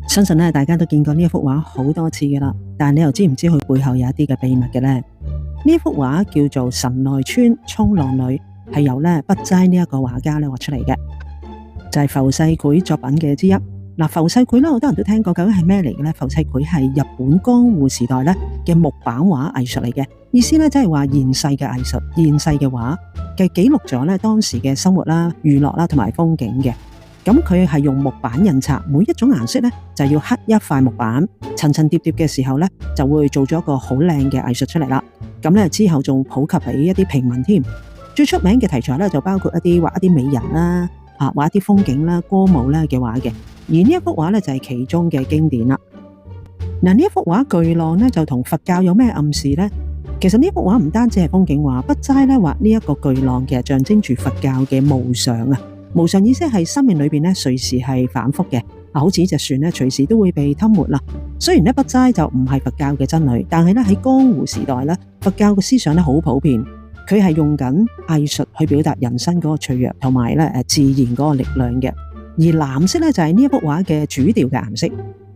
相信大家都見過呢一幅畫好多次㗎喇，但你又知唔知佢背後有一啲嘅秘密嘅呢？呢幅畫叫做《神奈川衝浪女》，係由北齋呢一個畫家畫出嚟嘅，就係浮世繪作品嘅之一。浮世繪好多人都聽過，究竟係咩嚟嘅呢？浮世繪係日本江戶時代嘅木版畫藝術嚟嘅，意思即係話現世嘅藝術、現世嘅畫嘅記錄咗當時嘅生活啦、娛樂啦同埋風景嘅。咁佢係用木板印刷，每一種顏色就要刻一塊木板，層層疊疊嘅時候就會做咗一個好靚嘅藝術出嚟啦。咁之後仲普及俾一啲平民添。最出名嘅題材就包括畫一啲美人啦、畫一啲風景啦、歌舞啦嘅畫嘅。而呢一幅畫就係其中嘅經典啦。呢一幅畫巨浪就同佛教有咩暗示呢？其實呢幅畫唔單止係風景畫，筆齋畫呢一個巨浪其實象徵住佛教嘅無常啊。無常意思係生命裏邊隨時係反覆嘅，好似隻船隨時都會被吞沒啦。雖然筆齋就唔係佛教嘅真理，但係喺江戶時代佛教嘅思想好普遍，佢係用緊藝術去表達人生嗰個脆弱同埋自然嗰個力量嘅。而藍色就係呢一幅畫嘅主調嘅顏色。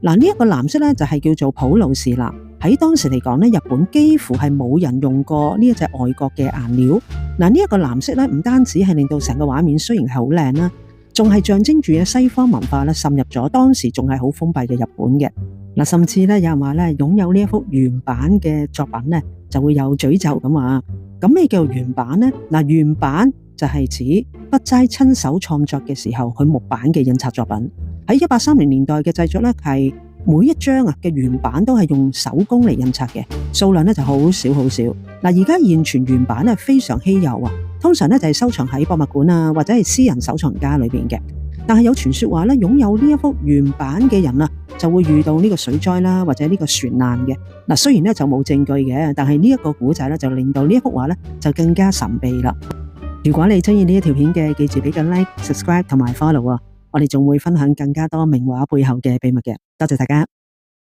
呢一個藍色就係叫做普魯士藍。喺當時嚟講日本幾乎係冇人用過呢一隻外國嘅顏料。呢一個藍色唔單止係令到成個畫面雖然係好靚啦，仲係象徵住西方文化滲入咗當時仲係好封閉嘅日本嘅。甚至有人話擁有呢一幅原版嘅作品就會有詛咒咁話。咁咩叫原版呢？原版就係指筆齋親手創作嘅時候佢木版嘅印刷作品。喺1830年代嘅製作係每一張嘅原版都係用手工嚟印刷嘅，數量就好少好少。而家現存原版非常稀有啊，通常就係收藏喺博物館啊或者係私人收藏家裏邊嘅。但係有傳說話擁有呢一幅原版嘅人就會遇到呢個水災啦或者呢個船難嘅。雖然就冇證據嘅，但係呢一個古仔就令到呢一幅畫就更加神秘啦。如果你中意呢一條片嘅，記住俾個 like、subscribe 同埋 follow啊！我哋仲會分享更加多名畫背後嘅秘密嘅。多謝大家。